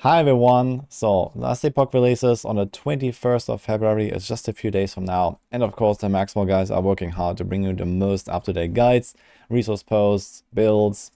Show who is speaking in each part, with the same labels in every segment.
Speaker 1: Hi everyone! So, Last Epoch releases on the 21st of February. It's just a few days from now. And of course, the Maxroll guys are working hard to bring you the most up-to-date guides, resource posts, builds,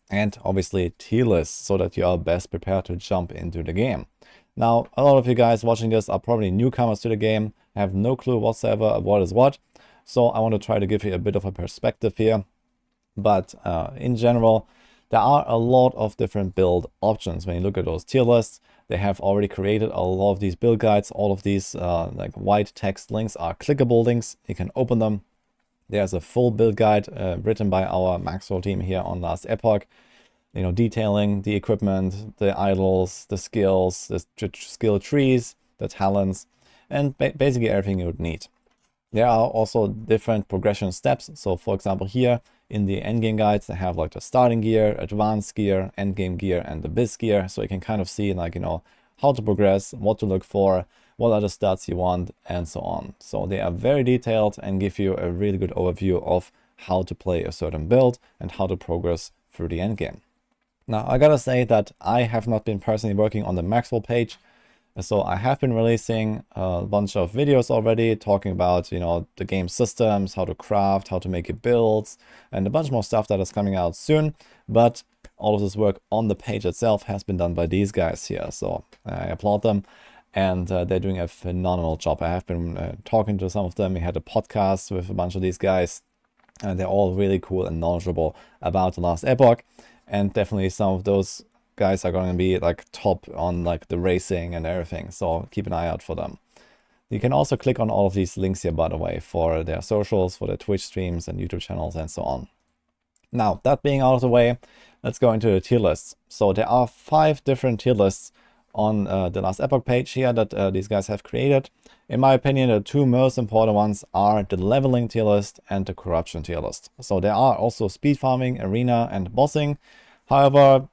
Speaker 1: and obviously tier lists so that you are best prepared to jump into the game. Now, a lot of you guys watching this are probably newcomers to the game, have no clue whatsoever of what is what. So I want to try to give you a bit of a perspective here. But in general, there are a lot of different build options. When you look at those tier lists, they have already created a lot of these build guides. All of these like white text links are clickable links. You can open them. There's a full build guide written by our Maxroll team here on Last Epoch, detailing the equipment, the idols, the skills, the skill trees, the talents, and basically everything you would need. There are also different progression steps. So for example, here in the endgame guides, they have like the starting gear, advanced gear, endgame gear, and the biz gear. So you can kind of see like, how to progress, what to look for, what are the stats you want, and so on. So they are very detailed and give you a really good overview of how to play a certain build and how to progress through the endgame. Now, I gotta say that I have not been personally working on the Maxroll page. So I have been releasing a bunch of videos already talking about, the game systems, how to craft, how to make your builds, and a bunch more stuff that is coming out soon. But all of this work on the page itself has been done by these guys here. So I applaud them, and they're doing a phenomenal job. I have been talking to some of them. We had a podcast with a bunch of these guys, and they're all really cool and knowledgeable about the Last Epoch. And definitely some of those guys are going to be like top on like the racing and everything, so keep an eye out for them. You can also click on all of these links here, by the way, for their socials, for their Twitch streams and YouTube channels and so on. Now, that being out of the way, let's go into the tier lists. So there are 5 different tier lists on the Last Epoch page here that these guys have created. In my opinion, the 2 most important ones are the leveling tier list and the corruption tier list. So there are also speed farming, arena, and bossing. However,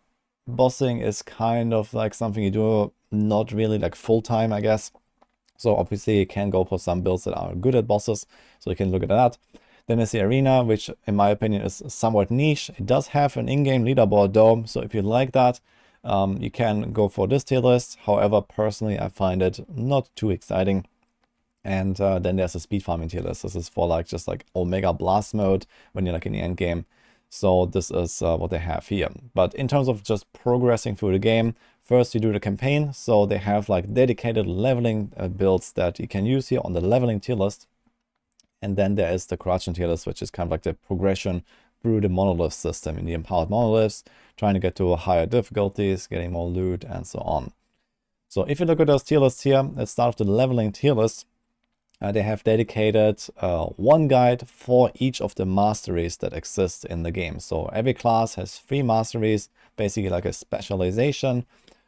Speaker 1: bossing is kind of like something you do not really like full-time, I guess. So obviously you can go for some builds that are good at bosses, so you can look at that. Then there's the arena, which in my opinion is somewhat niche. It does have an in-game leaderboard though, so if you like that, you can go for this tier list. However, personally I find it not too exciting. And then there's a speed farming tier list. This is for like just like Omega Blast mode when you're like in the end game. So this is what they have here. But in terms of just progressing through the game, first you do the campaign. So they have like dedicated leveling builds that you can use here on the leveling tier list. And then there is the corruption tier list, which is kind of like the progression through the monolith system in the empowered monoliths, trying to get to higher difficulties, getting more loot, and so on. So if you look at those tier lists here, let's start with the leveling tier list. They have dedicated one guide for each of the masteries that exist in the game. So every class has 3 masteries, basically like a specialization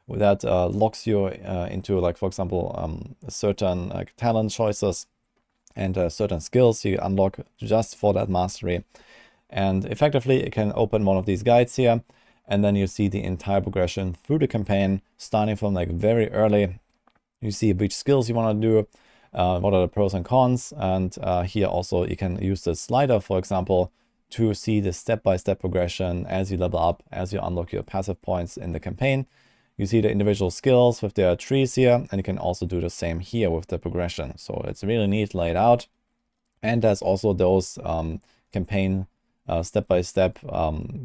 Speaker 1: that locks you into, like, for example, certain like talent choices and certain skills you unlock just for that mastery. And effectively, you can open one of these guides here, and then you see the entire progression through the campaign, starting from like very early. You see which skills you want to do. What are the pros and cons, and here also you can use the slider, for example, to see the step-by-step progression as you level up, as you unlock your passive points in the campaign. You see the individual skills with their trees here, and you can also do the same here with the progression. So it's really neat laid out. And there's also those campaign step-by-step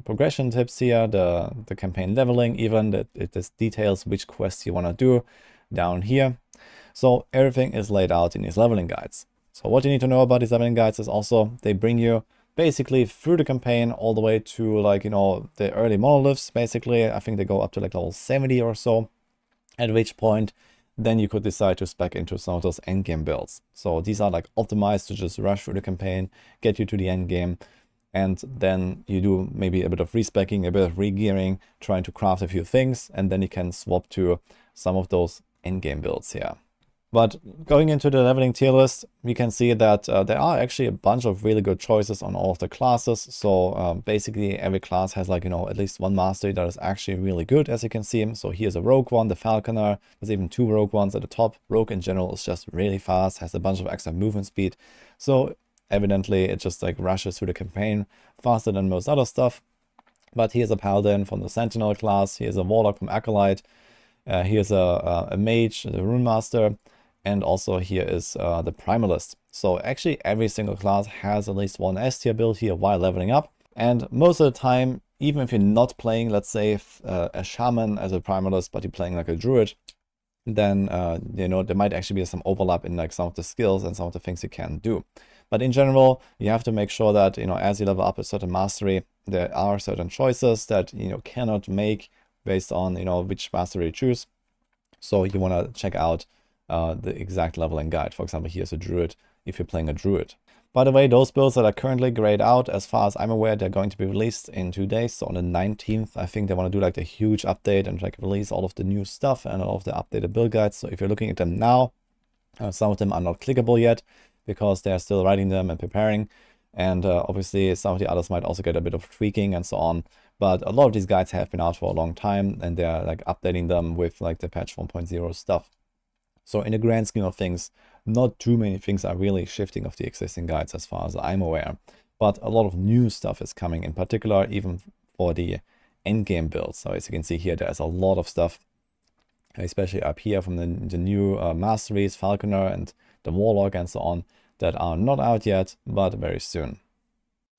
Speaker 1: progression tips here, the campaign leveling even, that it details which quests you want to do down here. So everything is laid out in these leveling guides. So what you need to know about these leveling guides is also they bring you basically through the campaign all the way to like, the early monoliths. Basically, I think they go up to like level 70 or so, at which point then you could decide to spec into some of those endgame builds. So these are like optimized to just rush through the campaign, get you to the endgame, and then you do maybe a bit of respecking, a bit of regearing, trying to craft a few things, and then you can swap to some of those endgame builds here. But going into the leveling tier list, we can see that there are actually a bunch of really good choices on all of the classes. So basically every class has like, at least one mastery that is actually really good, as you can see. So here's a rogue one, the falconer. There's even 2 rogue ones at the top. Rogue in general is just really fast, has a bunch of extra movement speed. So evidently it just like rushes through the campaign faster than most other stuff. But here's a paladin from the sentinel class. Here's a warlock from acolyte. Here's a mage, the rune master, and also here is the primalist. So actually every single class has at least one S tier build here while leveling up. And most of the time, even if you're not playing, let's say, a shaman as a primalist, but you're playing like a druid, then you know, there might actually be some overlap in like some of the skills and some of the things you can do. But in general, you have to make sure that, you know, as you level up a certain mastery, there are certain choices that, you know, cannot make based on, you know, which mastery you choose. So you want to check out the exact leveling guide. For example, here's a druid if you're playing a druid. By the way, those builds that are currently grayed out, as far as I'm aware, they're going to be released in 2 days. So on the 19th, I think they want to do like a huge update and like release all of the new stuff and all of the updated build guides. So if you're looking at them now, some of them are not clickable yet because they're still writing them and preparing. And obviously some of the others might also get a bit of tweaking and so on. But a lot of these guides have been out for a long time and they're like updating them with like the patch 1.0 stuff. So in the grand scheme of things, not too many things are really shifting of the existing guides as far as I'm aware. But a lot of new stuff is coming, in particular even for the endgame builds. So as you can see here, there's a lot of stuff, especially up here from the new masteries, Falconer and the Warlock and so on, that are not out yet, but very soon.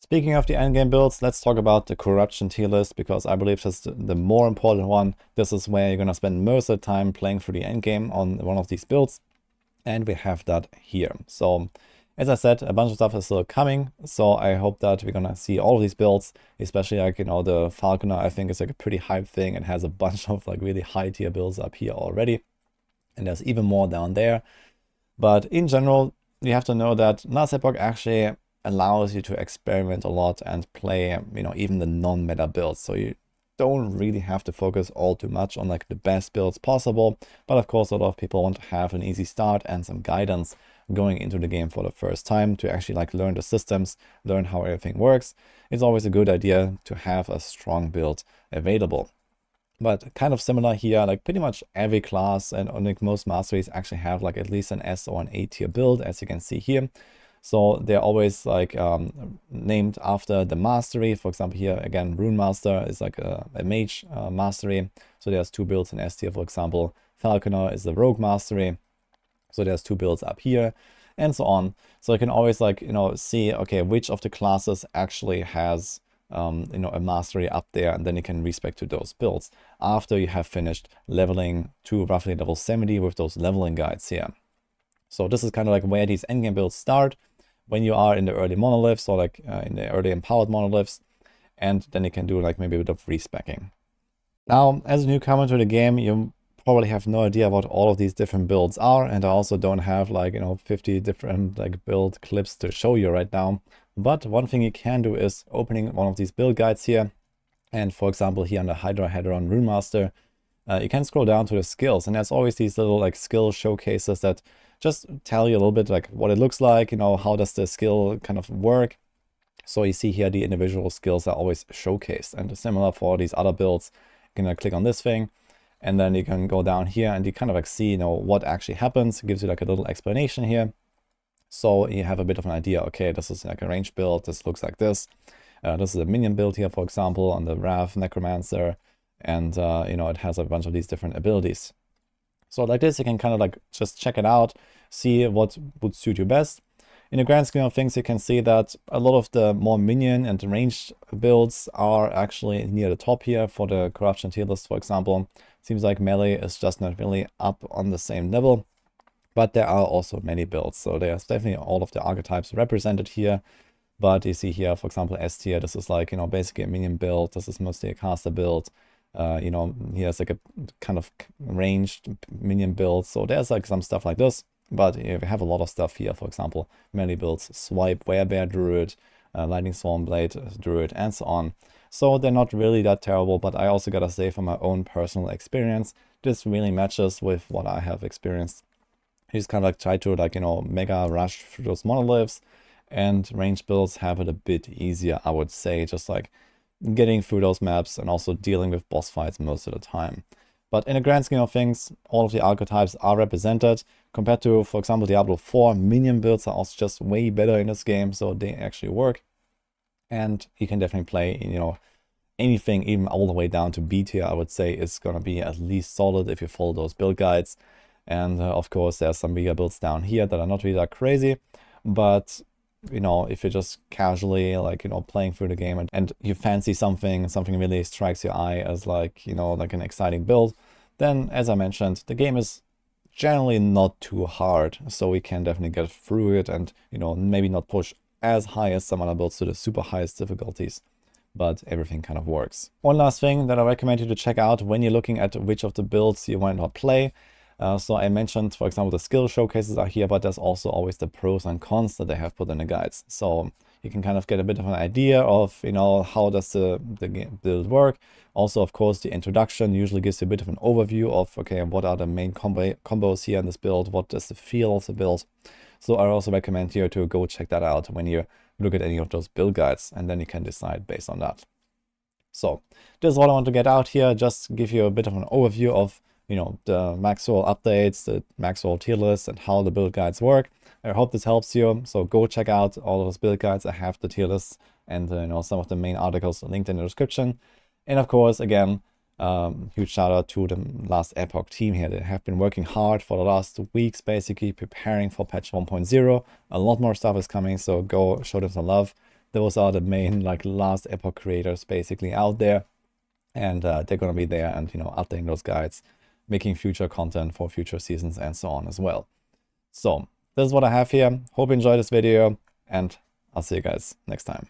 Speaker 1: Speaking of the endgame builds, let's talk about the corruption tier list, because I believe that's the more important one. This is where you're going to spend most of the time playing through the endgame on one of these builds. And we have that here. So as I said, a bunch of stuff is still coming. So I hope that we're going to see all of these builds, especially like, you know, the Falconer, I think is like a pretty hype thing. It has a bunch of like really high tier builds up here already. And there's even more down there. But in general, you have to know that Last Epoch actually allows you to experiment a lot and play, you know, even the non-meta builds. So you don't really have to focus all too much on like the best builds possible. But of course, a lot of people want to have an easy start and some guidance going into the game for the first time to actually like learn the systems, learn how everything works. It's always a good idea to have a strong build available. But kind of similar here, like pretty much every class and like most masteries actually have like at least an S or an A tier build, as you can see here. So they're always like named after the mastery. For example, here again, Rune Master is like a mage mastery. So there's 2 builds in S tier, for example. Falconer is the rogue mastery. So there's 2 builds up here and so on. So you can always like, you know, see, okay, which of the classes actually has, you know, a mastery up there, and then you can respec to those builds after you have finished leveling to roughly level 70 with those leveling guides here. So this is kind of like where these endgame builds start when you are in the early monoliths or like in the early empowered monoliths, and then you can do like maybe a bit of respecking. Now, as a newcomer to the game, you probably have no idea what all of these different builds are, and I also don't have like, you know, 50 different like build clips to show you right now. But one thing you can do is opening one of these build guides here, and for example here on the Hydra Hedron Rune Master, you can scroll down to the skills, and there's always these little like skill showcases that just tell you a little bit like what it looks like, you know, how does the skill kind of work. So you see here the individual skills are always showcased, and similar for these other builds. You can click on this thing, and then you can go down here and you kind of like see, you know, what actually happens. It gives you like a little explanation here. So you have a bit of an idea, okay, this is like a range build, this looks like this. This is a minion build here, for example, on the Wrath Necromancer, and you know, it has a bunch of these different abilities. So like this, you can kind of like just check it out, see what would suit you best. In the grand scheme of things, you can see that a lot of the more minion and ranged builds are actually near the top here for the corruption tier list, for example. Seems like melee is just not really up on the same level, but there are also many builds. So there's definitely all of the archetypes represented here. But you see here, for example, S tier, this is like, you know, basically a minion build. This is mostly a caster build. You know, here's like a kind of ranged minion build. So there's like some stuff like this. But we have a lot of stuff here, for example, melee builds, Swipe, Werebear Druid, Lightning Swarm Blade Druid, and so on. So they're not really that terrible, but I also gotta say from my own personal experience, this really matches with what I have experienced. You just kind of like try to like, you know, mega rush through those monoliths, and ranged builds have it a bit easier, I would say, just like getting through those maps and also dealing with boss fights most of the time. But in the grand scheme of things, all of the archetypes are represented. Compared to, for example, Diablo 4, minion builds are also just way better in this game, so they actually work. And you can definitely play, you know, anything even all the way down to B tier, I would say, is going to be at least solid if you follow those build guides. And of course, there's some bigger builds down here that are not really that crazy, but you know, if you're just casually like, you know, playing through the game and you fancy something really strikes your eye as like, you know, like an exciting build, then as I mentioned, the game is generally not too hard, so we can definitely get through it and, you know, maybe not push as high as some other builds to the super highest difficulties, but everything kind of works. One last thing that I recommend you to check out when you're looking at which of the builds you might not play. So I mentioned, for example, the skill showcases are here, but there's also always the pros and cons that they have put in the guides. So you can kind of get a bit of an idea of, you know, how does the game build work. Also, of course, the introduction usually gives you a bit of an overview of, okay, what are the main combos here in this build? What is the feel of the build? So I also recommend you to go check that out when you look at any of those build guides, and then you can decide based on that. So this is what I want to get out here, just give you a bit of an overview of, you know, the Maxroll updates, the Maxroll tier lists, and how the build guides work. I hope this helps you. So go check out all of those build guides. I have the tier lists and you know, some of the main articles linked in the description. And of course, again, huge shout out to the Last Epoch team here. They have been working hard for the last weeks, basically preparing for patch 1.0. A lot more stuff is coming, so go show them some love. Those are the main like Last Epoch creators basically out there, and they're gonna be there and, you know, updating those guides, making future content for future seasons and so on as well. So this is what I have here. Hope you enjoyed this video, and I'll see you guys next time.